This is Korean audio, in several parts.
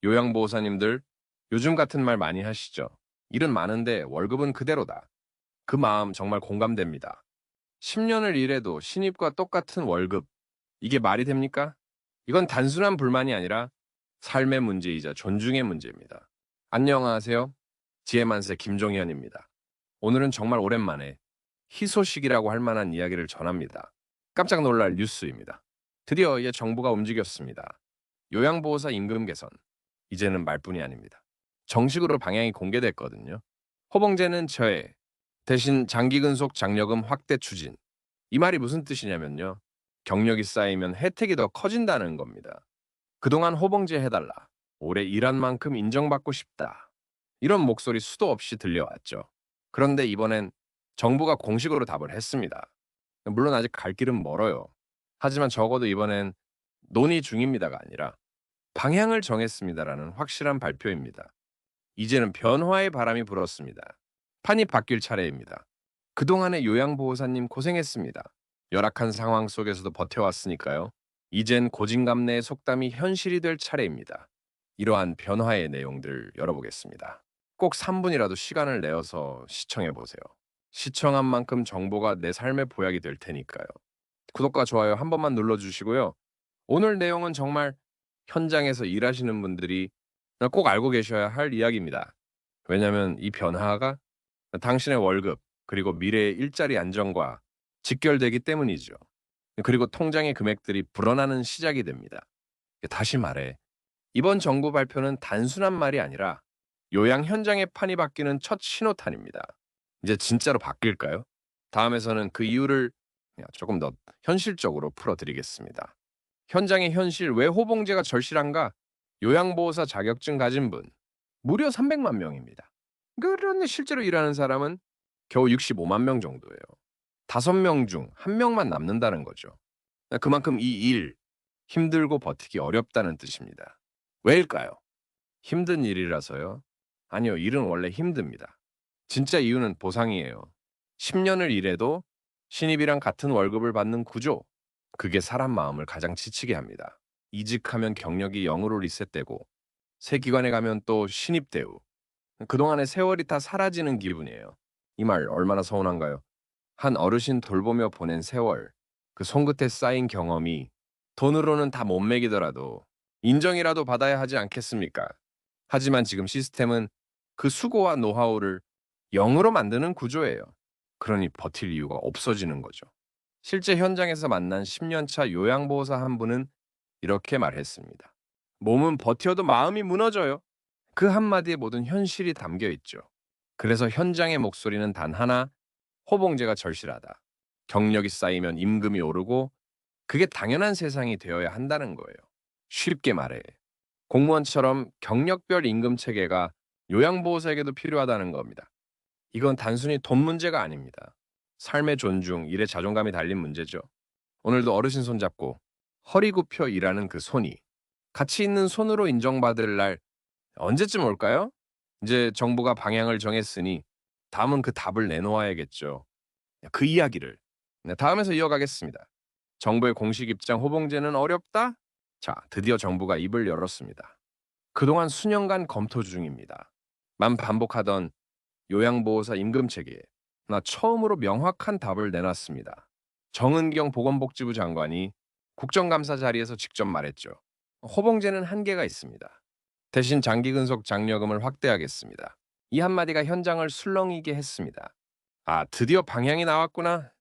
요양보호사님들, 요즘 같은 말 많이 하시죠? 일은 많은데 월급은 그대로다. 그 마음 정말 공감됩니다. 10년을 일해도 신입과 똑같은 월급. 이게 말이 됩니까? 이건 단순한 불만이 아니라 삶의 문제이자 존중의 문제입니다. 안녕하세요. 지혜만세 김종현입니다. 오늘은 정말 오랜만에 희소식이라고 할 만한 이야기를 전합니다. 깜짝 놀랄 뉴스입니다. 드디어 이제 정부가 움직였습니다. 요양보호사 임금 개선. 이제는 말뿐이 아닙니다. 정식으로 방향이 공개됐거든요. 호봉제는 저해, 대신 장기근속 장려금 확대 추진. 이 말이 무슨 뜻이냐면요. 경력이 쌓이면 혜택이 더 커진다는 겁니다. 그동안 호봉제 해달라. 올해 일한 만큼 인정받고 싶다. 이런 목소리 수도 없이 들려왔죠. 그런데 이번엔 정부가 공식으로 답을 했습니다. 물론 아직 갈 길은 멀어요. 하지만 적어도 이번엔 논의 중입니다가 아니라 방향을 정했습니다라는 확실한 발표입니다. 이제는 변화의 바람이 불었습니다. 판이 바뀔 차례입니다. 그동안의 요양보호사님 고생했습니다. 열악한 상황 속에서도 버텨왔으니까요. 이젠 고진감래의 속담이 현실이 될 차례입니다. 이러한 변화의 내용들 열어보겠습니다. 꼭 3분이라도 시간을 내어서 시청해보세요. 시청한 만큼 정보가 내 삶의 보약이 될 테니까요. 구독과 좋아요 한 번만 눌러주시고요. 오늘 내용은 정말 현장에서 일하시는 분들이 꼭 알고 계셔야 할 이야기입니다. 왜냐하면 이 변화가 당신의 월급 그리고 미래의 일자리 안정과 직결되기 때문이죠. 그리고 통장의 금액들이 불어나는 시작이 됩니다. 다시 말해 이번 정부 발표는 단순한 말이 아니라 요양 현장의 판이 바뀌는 첫 신호탄입니다. 이제 진짜로 바뀔까요? 다음에서는 그 이유를 조금 더 현실적으로 풀어드리겠습니다. 현장의 현실 왜 호봉제가 절실한가? 요양보호사 자격증 가진 분 무려 300만 명입니다. 그런데 실제로 일하는 사람은 겨우 65만 명 정도예요. 5명 중 1명만 남는다는 거죠. 그만큼 이 일 힘들고 버티기 어렵다는 뜻입니다. 왜일까요? 힘든 일이라서요? 아니요, 일은 원래 힘듭니다. 진짜 이유는 보상이에요. 10년을 일해도 신입이랑 같은 월급을 받는 구조. 그게 사람 마음을 가장 지치게 합니다. 이직하면 경력이 0으로 리셋되고 새 기관에 가면 또 신입 대우. 그동안의 세월이 다 사라지는 기분이에요. 이 말 얼마나 서운한가요? 한 어르신 돌보며 보낸 세월, 그 손끝에 쌓인 경험이 돈으로는 다 못 매기더라도 인정이라도 받아야 하지 않겠습니까? 하지만 지금 시스템은 그 수고와 노하우를 0으로 만드는 구조예요. 그러니 버틸 이유가 없어지는 거죠. 실제 현장에서 만난 10년차 요양보호사 한 분은 이렇게 말했습니다. 몸은 버텨도 마음이 무너져요. 그 한마디에 모든 현실이 담겨 있죠. 그래서 현장의 목소리는 단 하나, 호봉제가 절실하다. 경력이 쌓이면 임금이 오르고 그게 당연한 세상이 되어야 한다는 거예요. 쉽게 말해. 공무원처럼 경력별 임금 체계가 요양보호사에게도 필요하다는 겁니다. 이건 단순히 돈 문제가 아닙니다. 삶의 존중, 일의 자존감이 달린 문제죠. 오늘도 어르신 손잡고 허리 굽혀 일하는 그 손이 가치 있는 손으로 인정받을 날 언제쯤 올까요? 이제 정부가 방향을 정했으니 다음은 그 답을 내놓아야겠죠. 그 이야기를 다음에서 이어가겠습니다. 정부의 공식 입장 호봉제는 어렵다? 자, 드디어 정부가 입을 열었습니다. 그동안 수년간 검토 중입니다. 만 반복하던 요양보호사 임금체계에 나 처음으로 명확한 답을 내놨습니다. 정은경 보건복지부 장관이 국정감사 자리에서 직접 말했죠. 호봉제는 한계가 있습니다. 대신 장기근속 장려금을 확대하겠습니다. 이 한마디가 현장을 술렁이게 했습니다. 아, 드디어 방향이 나왔구나.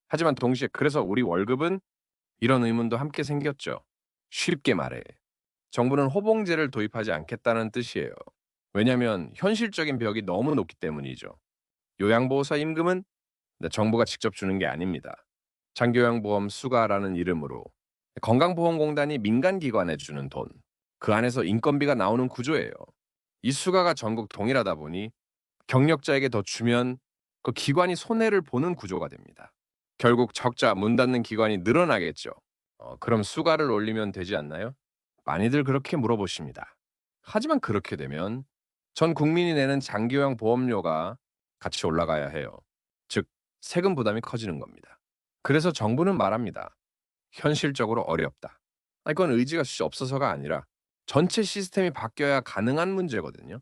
하지만 동시에 그래서 우리 월급은? 이런 의문도 함께 생겼죠. 쉽게 말해 정부는 호봉제를 도입하지 않겠다는 뜻이에요. 왜냐하면 현실적인 벽이 너무 높기 때문이죠. 요양보호사 임금은 정부가 직접 주는 게 아닙니다. 장기요양보험 수가라는 이름으로 건강보험공단이 민간기관에 주는 돈, 그 안에서 인건비가 나오는 구조예요. 이 수가가 전국 동일하다 보니 경력자에게 더 주면 그 기관이 손해를 보는 구조가 됩니다. 결국 적자 문 닫는 기관이 늘어나겠죠. 그럼 수가를 올리면 되지 않나요? 많이들 그렇게 물어보십니다. 하지만 그렇게 되면 전 국민이 내는 장기요양 보험료가 같이 올라가야 해요. 즉, 세금 부담이 커지는 겁니다. 그래서 정부는 말합니다. 현실적으로 어렵다. 이건 의지가 없어서가 아니라 전체 시스템이 바뀌어야 가능한 문제거든요.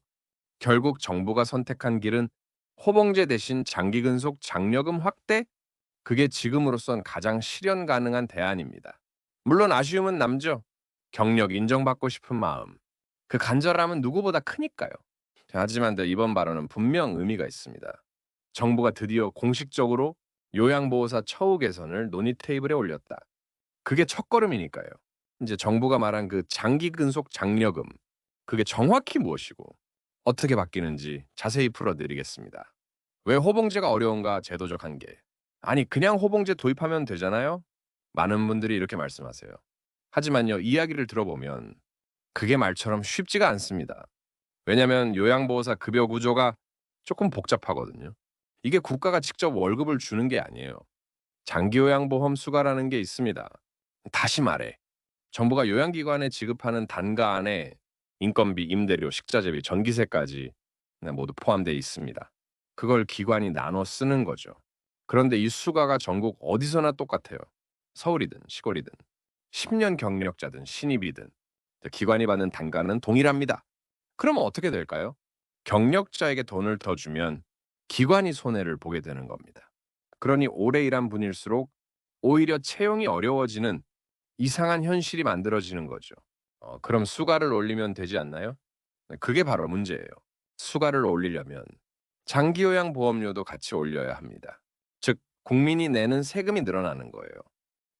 결국 정부가 선택한 길은 호봉제 대신 장기근속 장려금 확대? 그게 지금으로선 가장 실현 가능한 대안입니다. 물론 아쉬움은 남죠. 경력 인정받고 싶은 마음. 그 간절함은 누구보다 크니까요. 자, 하지만 이번 발언은 분명 의미가 있습니다. 정부가 드디어 공식적으로 요양보호사 처우 개선을 논의 테이블에 올렸다. 그게 첫걸음이니까요. 이제 정부가 말한 그 장기 근속 장려금, 그게 정확히 무엇이고 어떻게 바뀌는지 자세히 풀어드리겠습니다. 왜 호봉제가 어려운가 제도적 한계. 아니, 그냥 호봉제 도입하면 되잖아요? 많은 분들이 이렇게 말씀하세요. 하지만요, 이야기를 들어보면 그게 말처럼 쉽지가 않습니다. 왜냐면 요양보호사 급여 구조가 조금 복잡하거든요. 이게 국가가 직접 월급을 주는 게 아니에요. 장기요양보험 수가라는 게 있습니다. 다시 말해, 정부가 요양기관에 지급하는 단가 안에 인건비, 임대료, 식자재비, 전기세까지 모두 포함되어 있습니다. 그걸 기관이 나눠 쓰는 거죠. 그런데 이 수가가 전국 어디서나 똑같아요. 서울이든 시골이든 10년 경력자든 신입이든 기관이 받는 단가는 동일합니다. 그러면 어떻게 될까요? 경력자에게 돈을 더 주면 기관이 손해를 보게 되는 겁니다. 그러니 오래 일한 분일수록 오히려 채용이 어려워지는 이상한 현실이 만들어지는 거죠. 그럼 수가를 올리면 되지 않나요? 네, 그게 바로 문제예요. 수가를 올리려면 장기요양보험료도 같이 올려야 합니다. 즉, 국민이 내는 세금이 늘어나는 거예요.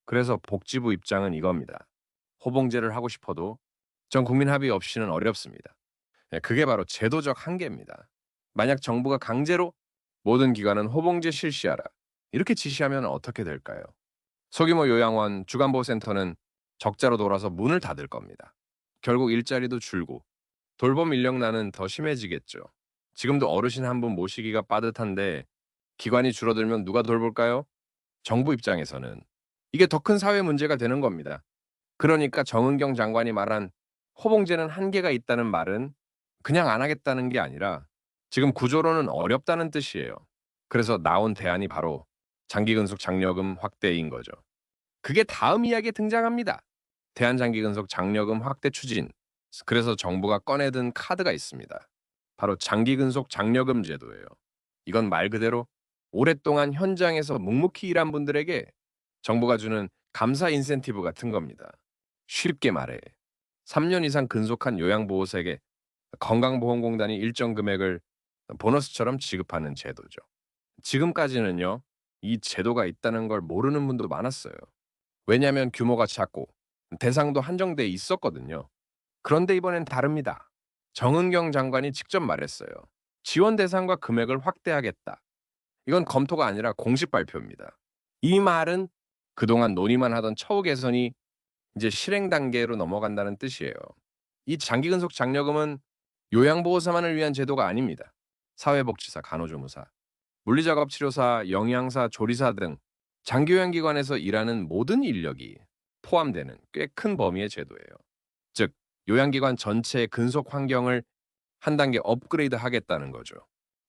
그래서 복지부 입장은 이겁니다. 호봉제를 하고 싶어도 전 국민 합의 없이는 어렵습니다. 네, 그게 바로 제도적 한계입니다. 만약 정부가 강제로 모든 기관은 호봉제 실시하라 이렇게 지시하면 어떻게 될까요? 소규모 요양원, 주간보호센터는 적자로 돌아서 문을 닫을 겁니다. 결국 일자리도 줄고 돌봄 인력난은 더 심해지겠죠. 지금도 어르신 한 분 모시기가 빠듯한데 기관이 줄어들면 누가 돌볼까요? 정부 입장에서는 이게 더 큰 사회 문제가 되는 겁니다. 그러니까 정은경 장관이 말한 호봉제는 한계가 있다는 말은 그냥 안 하겠다는 게 아니라 지금 구조로는 어렵다는 뜻이에요. 그래서 나온 대안이 바로 장기근속 장려금 확대인 거죠. 그게 다음 이야기에 등장합니다. 대한장기근속 장려금 확대 추진. 그래서 정부가 꺼내든 카드가 있습니다. 바로 장기근속 장려금 제도예요. 이건 말 그대로 오랫동안 현장에서 묵묵히 일한 분들에게 정부가 주는 감사 인센티브 같은 겁니다. 쉽게 말해 3년 이상 근속한 요양보호사에게 건강보험공단이 일정 금액을 보너스처럼 지급하는 제도죠. 지금까지는요, 이 제도가 있다는 걸 모르는 분도 많았어요. 왜냐하면 규모가 작고 대상도 한정돼 있었거든요. 그런데 이번엔 다릅니다. 정은경 장관이 직접 말했어요. 지원 대상과 금액을 확대하겠다. 이건 검토가 아니라 공식 발표입니다. 이 말은 그동안 논의만 하던 처우 개선이 이제 실행 단계로 넘어간다는 뜻이에요. 이 장기근속 장려금은 요양보호사만을 위한 제도가 아닙니다. 사회복지사, 간호조무사, 물리작업치료사, 영양사, 조리사 등 장기요양기관에서 일하는 모든 인력이 포함되는 꽤 큰 범위의 제도예요. 즉, 요양기관 전체의 근속 환경을 한 단계 업그레이드 하겠다는 거죠.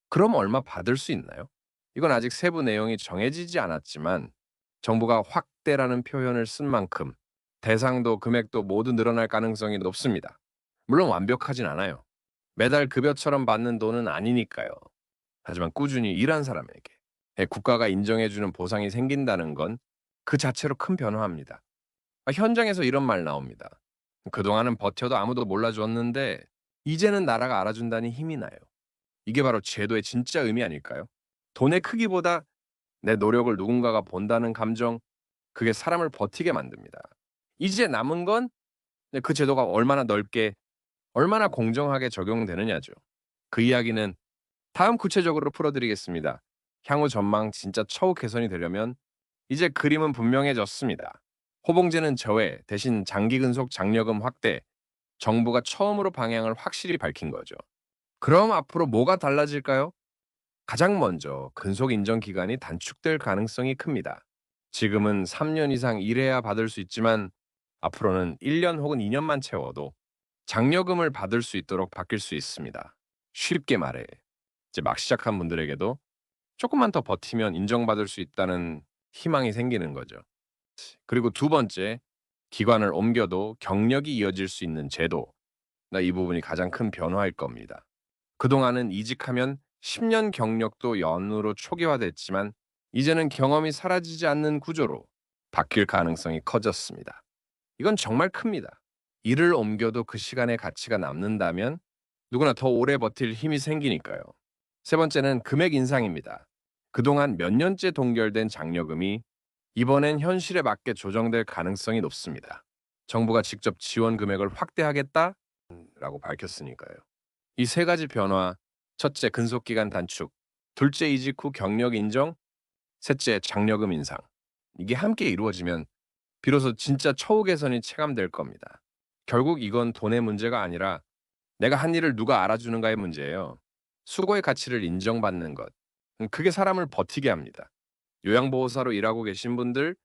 그럼 얼마 받을 수 있나요? 이건 아직 세부 내용이 정해지지 않았지만 정부가 확대라는 표현을 쓴 만큼 대상도 금액도 모두 늘어날 가능성이 높습니다. 물론 완벽하진 않아요. 매달 급여처럼 받는 돈은 아니니까요. 하지만 꾸준히 일한 사람에게 국가가 인정해주는 보상이 생긴다는 건 그 자체로 큰 변화입니다. 현장에서 이런 말 나옵니다. 그동안은 버텨도 아무도 몰라줬는데 이제는 나라가 알아준다니 힘이 나요. 이게 바로 제도의 진짜 의미 아닐까요? 돈의 크기보다 내 노력을 누군가가 본다는 감정, 그게 사람을 버티게 만듭니다. 이제 남은 건 그 제도가 얼마나 넓게, 얼마나 공정하게 적용되느냐죠. 그 이야기는 다음 구체적으로 풀어드리겠습니다. 향후 전망 진짜 처우 개선이 되려면 이제 그림은 분명해졌습니다. 호봉제는 저해, 대신 장기근속 장려금 확대, 정부가 처음으로 방향을 확실히 밝힌 거죠. 그럼 앞으로 뭐가 달라질까요? 가장 먼저 근속 인정 기간이 단축될 가능성이 큽니다. 지금은 3년 이상 일해야 받을 수 있지만 앞으로는 1년 혹은 2년만 채워도 장려금을 받을 수 있도록 바뀔 수 있습니다. 쉽게 말해 이제 막 시작한 분들에게도 조금만 더 버티면 인정받을 수 있다는 희망이 생기는 거죠. 그리고 두 번째, 기관을 옮겨도 경력이 이어질 수 있는 제도. 이 부분이 가장 큰 변화일 겁니다. 그동안은 이직하면 10년 경력도 연으로 초기화됐지만 이제는 경험이 사라지지 않는 구조로 바뀔 가능성이 커졌습니다. 이건 정말 큽니다. 일을 옮겨도 그 시간의 가치가 남는다면 누구나 더 오래 버틸 힘이 생기니까요. 세 번째는 금액 인상입니다. 그동안 몇 년째 동결된 장려금이 이번엔 현실에 맞게 조정될 가능성이 높습니다. 정부가 직접 지원 금액을 확대하겠다라고 밝혔으니까요. 이 세 가지 변화, 첫째 근속기간 단축, 둘째 이직 후 경력 인정, 셋째 장려금 인상. 이게 함께 이루어지면 비로소 진짜 처우 개선이 체감될 겁니다. 결국 이건 돈의 문제가 아니라 내가 한 일을 누가 알아주는가의 문제예요. 수고의 가치를 인정받는 것. 그게 사람을 버티게 합니다. 요양보호사로 일하고 계신 분들,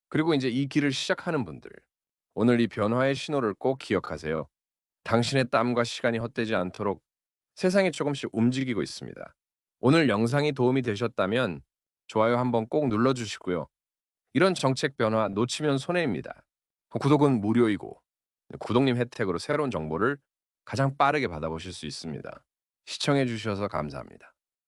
그리고 이제 이 길을 시작하는 분들. 오늘 이 변화의 신호를 꼭 기억하세요. 당신의 땀과 시간이 헛되지 않도록 세상이 조금씩 움직이고 있습니다. 오늘 영상이 도움이 되셨다면 좋아요 한번 꼭 눌러주시고요. 이런 정책 변화 놓치면 손해입니다. 구독은 무료이고 구독님 혜택으로 새로운 정보를 가장 빠르게 받아보실 수 있습니다. 시청해 주셔서 감사합니다.